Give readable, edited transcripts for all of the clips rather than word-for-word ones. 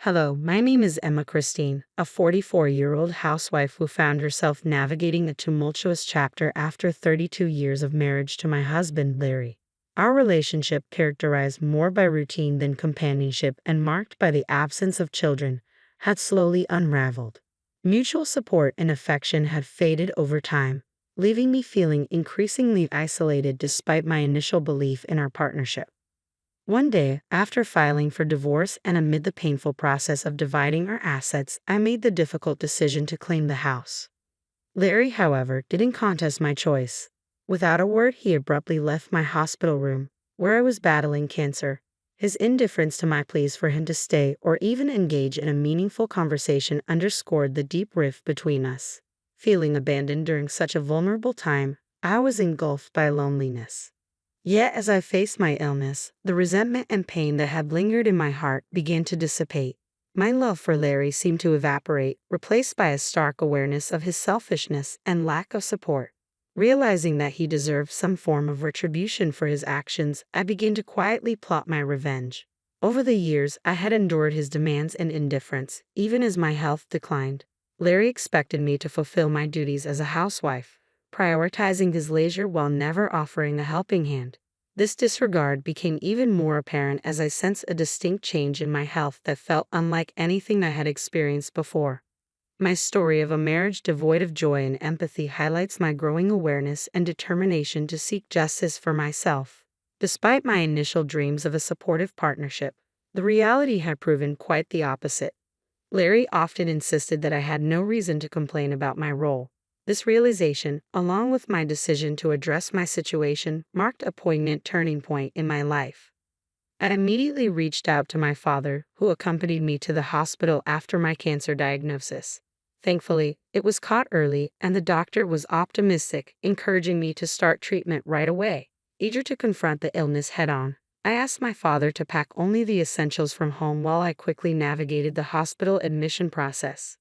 Hello, my name is Emma Christine, a 44-year-old housewife who found herself navigating a tumultuous chapter after 32 years of marriage to my husband, Larry. Our relationship, characterized more by routine than companionship and marked by the absence of children, had slowly unraveled. Mutual support and affection had faded over time, leaving me feeling increasingly isolated despite my initial belief in our partnership. One day, after filing for divorce and amid the painful process of dividing our assets, I made the difficult decision to claim the house. Larry, however, didn't contest my choice. Without a word, he abruptly left my hospital room, where I was battling cancer. His indifference to my pleas for him to stay or even engage in a meaningful conversation underscored the deep rift between us. Feeling abandoned during such a vulnerable time, I was engulfed by loneliness. Yet as I faced my illness, the resentment and pain that had lingered in my heart began to dissipate. My love for Larry seemed to evaporate, replaced by a stark awareness of his selfishness and lack of support. Realizing that he deserved some form of retribution for his actions, I began to quietly plot my revenge. Over the years, I had endured his demands and indifference, even as my health declined. Larry expected me to fulfill my duties as a housewife, prioritizing his leisure while never offering a helping hand. This disregard became even more apparent as I sensed a distinct change in my health that felt unlike anything I had experienced before. My story of a marriage devoid of joy and empathy highlights my growing awareness and determination to seek justice for myself. Despite my initial dreams of a supportive partnership, the reality had proven quite the opposite. Larry often insisted that I had no reason to complain about my role. This realization, along with my decision to address my situation, marked a poignant turning point in my life. I immediately reached out to my father, who accompanied me to the hospital after my cancer diagnosis. Thankfully, it was caught early, and the doctor was optimistic, encouraging me to start treatment right away. Eager to confront the illness head-on, I asked my father to pack only the essentials from home while I quickly navigated the hospital admission process.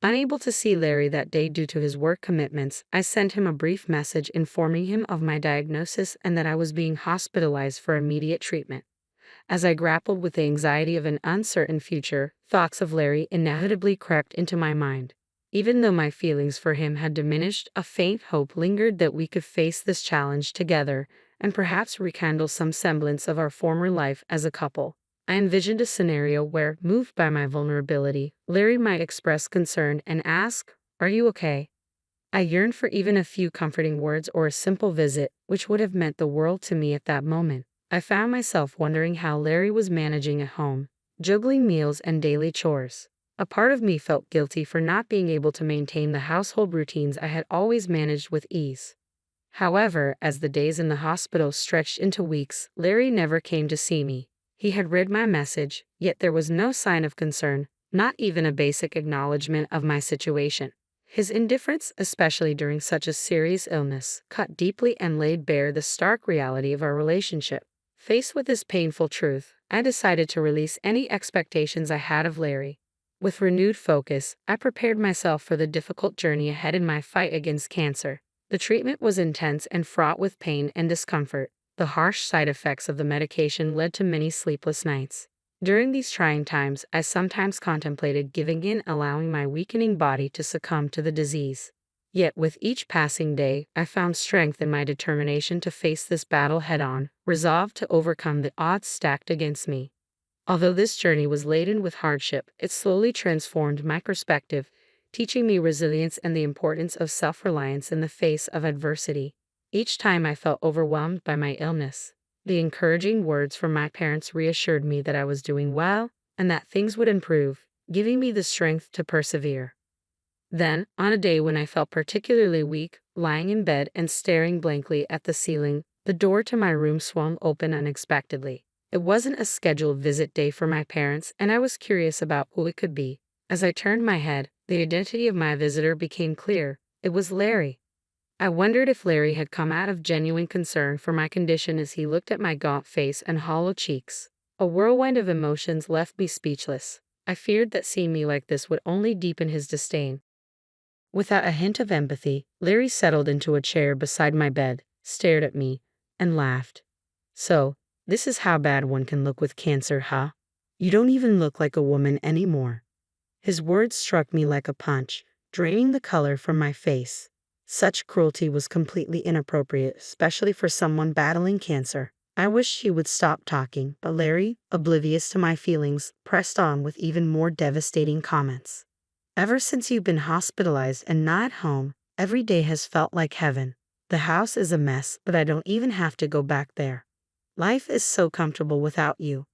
Unable to see Larry that day due to his work commitments, I sent him a brief message informing him of my diagnosis and that I was being hospitalized for immediate treatment. As I grappled with the anxiety of an uncertain future, thoughts of Larry inevitably crept into my mind. Even though my feelings for him had diminished, a faint hope lingered that we could face this challenge together and perhaps rekindle some semblance of our former life as a couple. I envisioned a scenario where, moved by my vulnerability, Larry might express concern and ask, "Are you okay?" I yearned for even a few comforting words or a simple visit, which would have meant the world to me at that moment. I found myself wondering how Larry was managing at home, juggling meals and daily chores. A part of me felt guilty for not being able to maintain the household routines I had always managed with ease. However, as the days in the hospital stretched into weeks, Larry never came to see me. He had read my message, yet there was no sign of concern, not even a basic acknowledgement of my situation. His indifference, especially during such a serious illness, cut deeply and laid bare the stark reality of our relationship. Faced with this painful truth, I decided to release any expectations I had of Larry. With renewed focus, I prepared myself for the difficult journey ahead in my fight against cancer. The treatment was intense and fraught with pain and discomfort. The harsh side effects of the medication led to many sleepless nights. During these trying times, I sometimes contemplated giving in, allowing my weakening body to succumb to the disease. Yet with each passing day, I found strength in my determination to face this battle head-on, resolved to overcome the odds stacked against me. Although this journey was laden with hardship, it slowly transformed my perspective, teaching me resilience and the importance of self-reliance in the face of adversity. Each time I felt overwhelmed by my illness, the encouraging words from my parents reassured me that I was doing well and that things would improve, giving me the strength to persevere. Then, on a day when I felt particularly weak, lying in bed and staring blankly at the ceiling, the door to my room swung open unexpectedly. It wasn't a scheduled visit day for my parents, and I was curious about who it could be. As I turned my head, the identity of my visitor became clear. It was Larry. I wondered if Larry had come out of genuine concern for my condition as he looked at my gaunt face and hollow cheeks. A whirlwind of emotions left me speechless. I feared that seeing me like this would only deepen his disdain. Without a hint of empathy, Larry settled into a chair beside my bed, stared at me, and laughed. "So, this is how bad one can look with cancer, huh? You don't even look like a woman anymore." His words struck me like a punch, draining the color from my face. Such cruelty was completely inappropriate, especially for someone battling cancer. I wished he would stop talking, but Larry, oblivious to my feelings, pressed on with even more devastating comments. "Ever since you've been hospitalized and not at home, every day has felt like heaven. The house is a mess, but I don't even have to go back there. Life is so comfortable without you."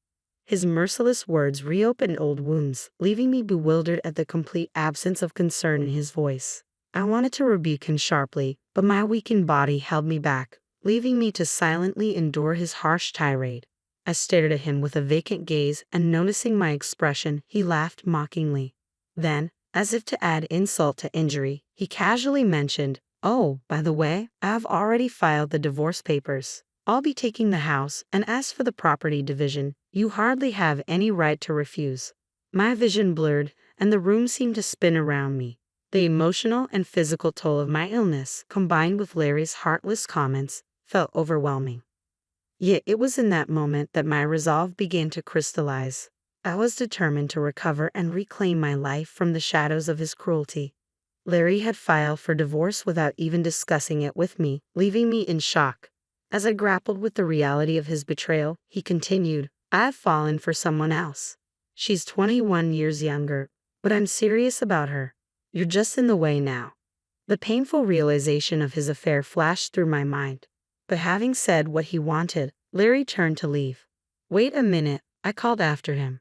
His merciless words reopened old wounds, leaving me bewildered at the complete absence of concern in his voice. I wanted to rebuke him sharply, but my weakened body held me back, leaving me to silently endure his harsh tirade. I stared at him with a vacant gaze, and noticing my expression, he laughed mockingly. Then, as if to add insult to injury, he casually mentioned, "Oh, by the way, I have already filed the divorce papers. I'll be taking the house, and as for the property division, you hardly have any right to refuse." My vision blurred, and the room seemed to spin around me. The emotional and physical toll of my illness, combined with Larry's heartless comments, felt overwhelming. Yet it was in that moment that my resolve began to crystallize. I was determined to recover and reclaim my life from the shadows of his cruelty. Larry had filed for divorce without even discussing it with me, leaving me in shock. As I grappled with the reality of his betrayal, he continued, "I have fallen for someone else. She's 21 years younger, but I'm serious about her. You're just in the way now." The painful realization of his affair flashed through my mind. But having said what he wanted, Larry turned to leave. "Wait a minute," I called after him.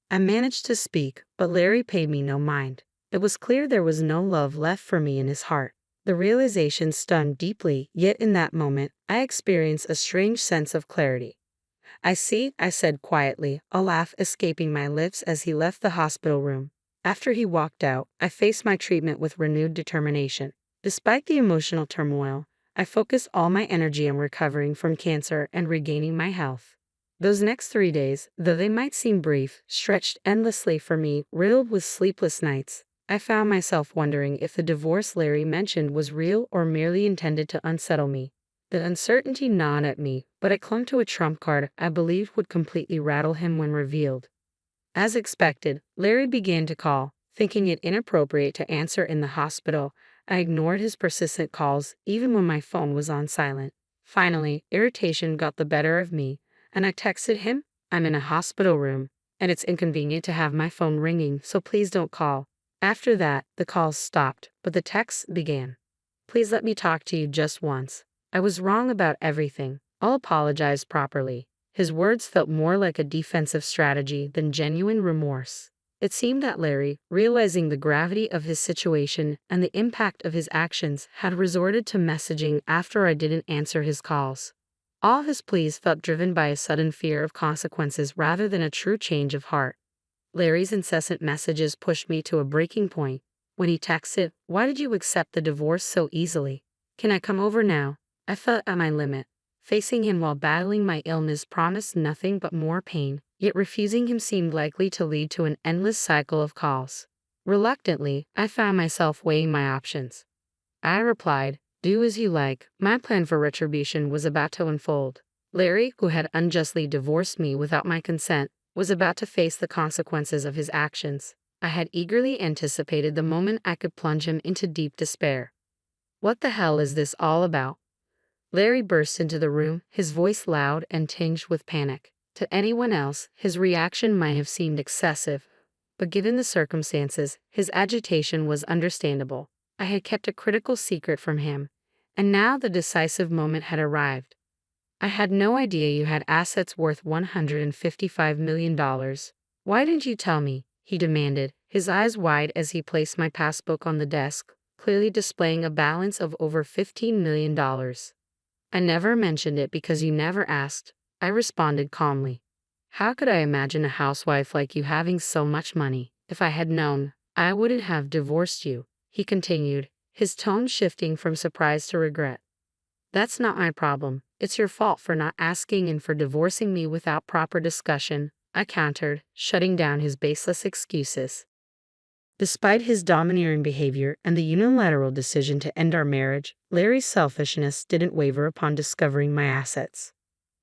I managed to speak, but Larry paid me no mind. It was clear there was no love left for me in his heart. The realization stung deeply, yet in that moment, I experienced a strange sense of clarity. "I see," I said quietly, a laugh escaping my lips as he left the hospital room. After he walked out, I faced my treatment with renewed determination. Despite the emotional turmoil, I focused all my energy on recovering from cancer and regaining my health. Those next 3 days, though they might seem brief, stretched endlessly for me, riddled with sleepless nights. I found myself wondering if the divorce Larry mentioned was real or merely intended to unsettle me. The uncertainty gnawed at me, but I clung to a trump card I believed would completely rattle him when revealed. As expected, Larry began to call. Thinking it inappropriate to answer in the hospital, I ignored his persistent calls even when my phone was on silent. Finally, irritation got the better of me, and I texted him, "I'm in a hospital room, and it's inconvenient to have my phone ringing, so please don't call." After that, the calls stopped, but the texts began. "Please let me talk to you just once. I was wrong about everything. I'll apologize properly." His words felt more like a defensive strategy than genuine remorse. It seemed that Larry, realizing the gravity of his situation and the impact of his actions, had resorted to messaging after I didn't answer his calls. All his pleas felt driven by a sudden fear of consequences rather than a true change of heart. Larry's incessant messages pushed me to a breaking point. When he texted, "Why did you accept the divorce so easily? Can I come over now?" I felt at my limit. Facing him while battling my illness promised nothing but more pain, yet refusing him seemed likely to lead to an endless cycle of calls. Reluctantly, I found myself weighing my options. I replied, "Do as you like." My plan for retribution was about to unfold. Larry, who had unjustly divorced me without my consent, was about to face the consequences of his actions. I had eagerly anticipated the moment I could plunge him into deep despair. "What the hell is this all about?" Larry burst into the room, his voice loud and tinged with panic. To anyone else, his reaction might have seemed excessive, but given the circumstances, his agitation was understandable. I had kept a critical secret from him, and now the decisive moment had arrived. "I had no idea you had assets worth $155 million. Why didn't you tell me?" he demanded, his eyes wide as he placed my passbook on the desk, clearly displaying a balance of over $15 million. "I never mentioned it because you never asked," I responded calmly. "How could I imagine a housewife like you having so much money? If I had known, I wouldn't have divorced you," he continued, his tone shifting from surprise to regret. "That's not my problem. It's your fault for not asking and for divorcing me without proper discussion," I countered, shutting down his baseless excuses. Despite his domineering behavior and the unilateral decision to end our marriage, Larry's selfishness didn't waver upon discovering my assets.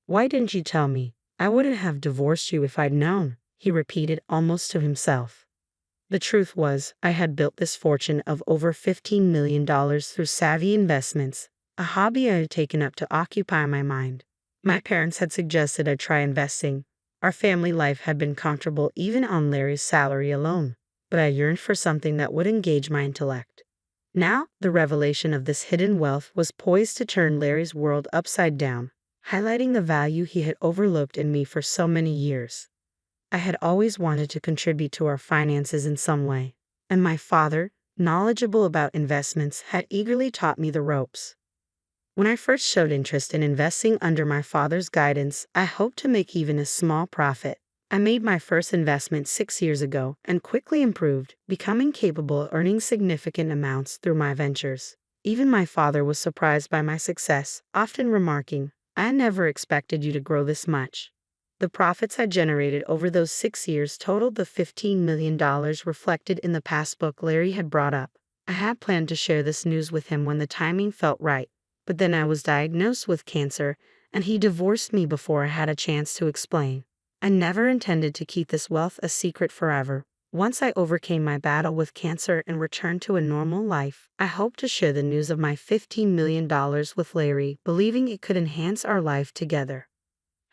"Why didn't you tell me? I wouldn't have divorced you if I'd known," he repeated almost to himself. The truth was, I had built this fortune of over $15 million through savvy investments, a hobby I had taken up to occupy my mind. My parents had suggested I try investing. Our family life had been comfortable even on Larry's salary alone, but I yearned for something that would engage my intellect. Now, the revelation of this hidden wealth was poised to turn Larry's world upside down, highlighting the value he had overlooked in me for so many years. I had always wanted to contribute to our finances in some way, and my father, knowledgeable about investments, had eagerly taught me the ropes. When I first showed interest in investing under my father's guidance, I hoped to make even a small profit. I made my first investment 6 years ago and quickly improved, becoming capable of earning significant amounts through my ventures. Even my father was surprised by my success, often remarking, "I never expected you to grow this much." The profits I generated over those 6 years totaled the $15 million reflected in the passbook Larry had brought up. I had planned to share this news with him when the timing felt right, but then I was diagnosed with cancer, and he divorced me before I had a chance to explain. I never intended to keep this wealth a secret forever. Once I overcame my battle with cancer and returned to a normal life, I hoped to share the news of my $15 million with Larry, believing it could enhance our life together.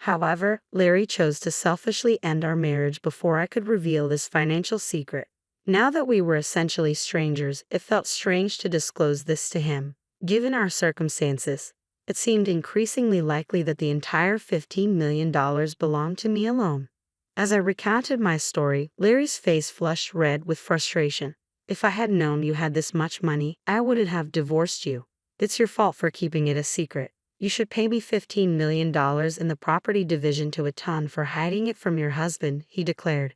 However, Larry chose to selfishly end our marriage before I could reveal this financial secret. Now that we were essentially strangers, it felt strange to disclose this to him. Given our circumstances, it seemed increasingly likely that the entire $15 million belonged to me alone. As I recounted my story, Larry's face flushed red with frustration. "If I had known you had this much money, I wouldn't have divorced you. It's your fault for keeping it a secret. You should pay me $15 million in the property division to a ton for hiding it from your husband," he declared.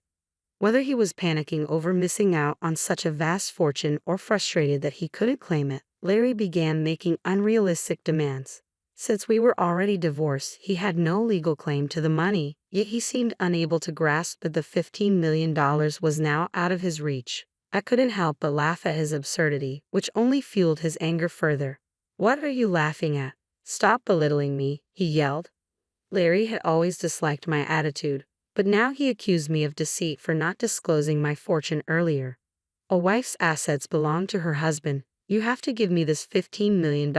Whether he was panicking over missing out on such a vast fortune or frustrated that he couldn't claim it, Larry began making unrealistic demands. Since we were already divorced, he had no legal claim to the money, yet he seemed unable to grasp that the $15 million was now out of his reach. I couldn't help but laugh at his absurdity, which only fueled his anger further. "What are you laughing at? Stop belittling me," he yelled. Larry had always disliked my attitude, but now he accused me of deceit for not disclosing my fortune earlier. "A wife's assets belong to her husband. You have to give me this $15 million,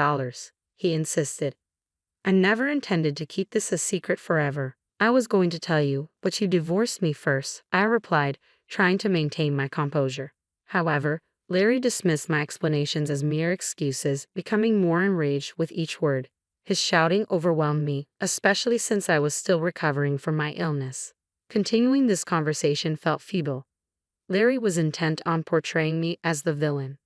he insisted. "I never intended to keep this a secret forever. I was going to tell you, but you divorced me first," I replied, trying to maintain my composure. However, Larry dismissed my explanations as mere excuses, becoming more enraged with each word. His shouting overwhelmed me, especially since I was still recovering from my illness. Continuing this conversation felt feeble. Larry was intent on portraying me as the villain.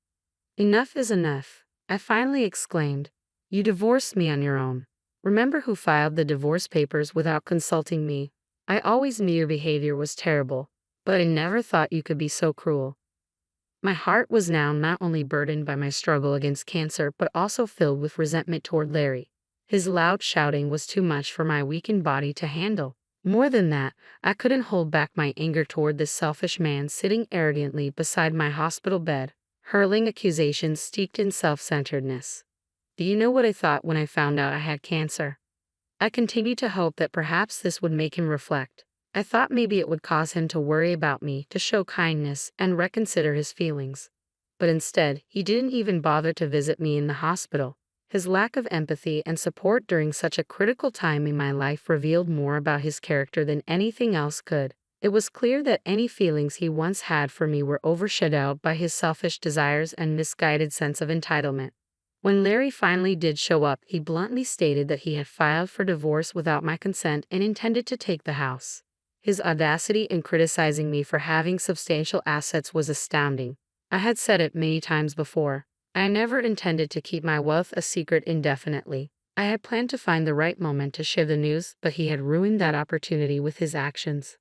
"Enough is enough," I finally exclaimed. "You divorced me on your own. Remember who filed the divorce papers without consulting me? I always knew your behavior was terrible, but I never thought you could be so cruel." My heart was now not only burdened by my struggle against cancer, but also filled with resentment toward Larry. His loud shouting was too much for my weakened body to handle. More than that, I couldn't hold back my anger toward this selfish man sitting arrogantly beside my hospital bed, hurling accusations steeped in self-centeredness. Do you know what I thought when I found out I had cancer? I continued to hope that perhaps this would make him reflect. I thought maybe it would cause him to worry about me, to show kindness, and reconsider his feelings. But instead, he didn't even bother to visit me in the hospital. His lack of empathy and support during such a critical time in my life revealed more about his character than anything else could. It was clear that any feelings he once had for me were overshadowed by his selfish desires and misguided sense of entitlement. When Larry finally did show up, he bluntly stated that he had filed for divorce without my consent and intended to take the house. His audacity in criticizing me for having substantial assets was astounding. I had said it many times before. I never intended to keep my wealth a secret indefinitely. I had planned to find the right moment to share the news, but he had ruined that opportunity with his actions.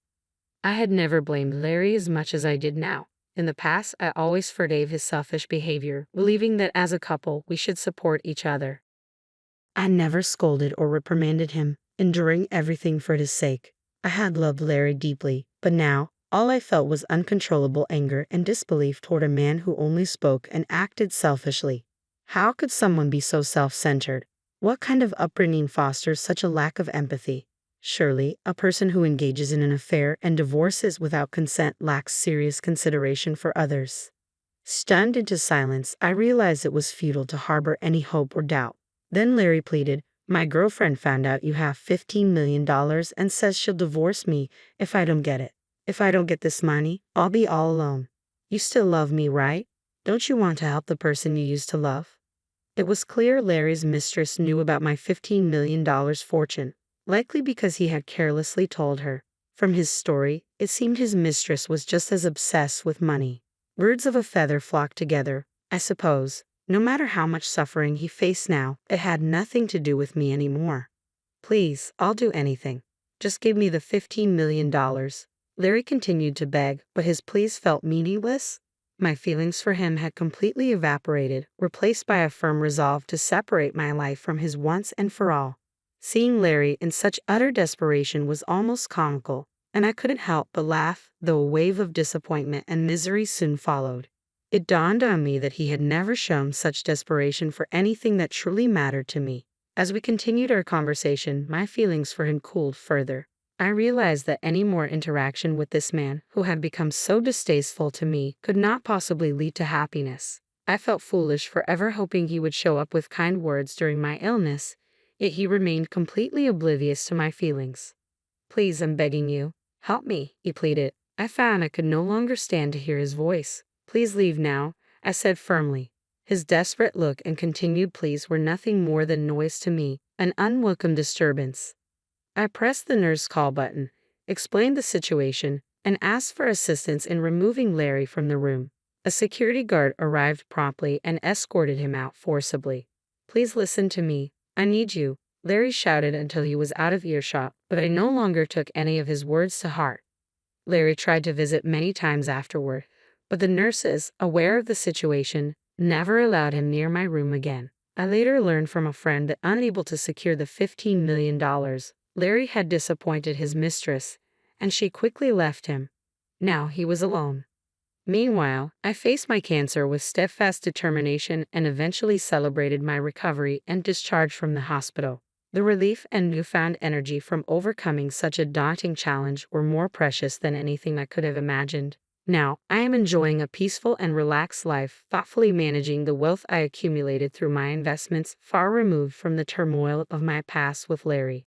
I had never blamed Larry as much as I did now. In the past, I always forgave his selfish behavior, believing that as a couple, we should support each other. I never scolded or reprimanded him, enduring everything for his sake. I had loved Larry deeply, but now, all I felt was uncontrollable anger and disbelief toward a man who only spoke and acted selfishly. How could someone be so self-centered? What kind of upbringing fosters such a lack of empathy? Surely, a person who engages in an affair and divorces without consent lacks serious consideration for others. Stunned into silence, I realized it was futile to harbor any hope or doubt. Then Larry pleaded, "My girlfriend found out you have $15 million and says she'll divorce me if I don't get it. If I don't get this money, I'll be all alone. You still love me, right? Don't you want to help the person you used to love?" It was clear Larry's mistress knew about my $15 million fortune, likely because he had carelessly told her. From his story, it seemed his mistress was just as obsessed with money. Birds of a feather flock together, I suppose. No matter how much suffering he faced now, it had nothing to do with me anymore. "Please, I'll do anything. Just give me the $15 million. Larry continued to beg, but his pleas felt meaningless. My feelings for him had completely evaporated, replaced by a firm resolve to separate my life from his once and for all. Seeing Larry in such utter desperation was almost comical, and I couldn't help but laugh, though a wave of disappointment and misery soon followed. It dawned on me that he had never shown such desperation for anything that truly mattered to me. As we continued our conversation, my feelings for him cooled further. I realized that any more interaction with this man, who had become so distasteful to me, could not possibly lead to happiness. I felt foolish for ever hoping he would show up with kind words during my illness, yet he remained completely oblivious to my feelings. "Please, I'm begging you. Help me," he pleaded. I found I could no longer stand to hear his voice. "Please leave now," I said firmly. His desperate look and continued pleas were nothing more than noise to me, an unwelcome disturbance. I pressed the nurse call button, explained the situation, and asked for assistance in removing Larry from the room. A security guard arrived promptly and escorted him out forcibly. "Please listen to me. I need you," Larry shouted until he was out of earshot, but I no longer took any of his words to heart. Larry tried to visit many times afterward, but the nurses, aware of the situation, never allowed him near my room again. I later learned from a friend that unable to secure the $15 million, Larry had disappointed his mistress, and she quickly left him. Now he was alone. Meanwhile, I faced my cancer with steadfast determination and eventually celebrated my recovery and discharge from the hospital. The relief and newfound energy from overcoming such a daunting challenge were more precious than anything I could have imagined. Now, I am enjoying a peaceful and relaxed life, thoughtfully managing the wealth I accumulated through my investments, far removed from the turmoil of my past with Larry.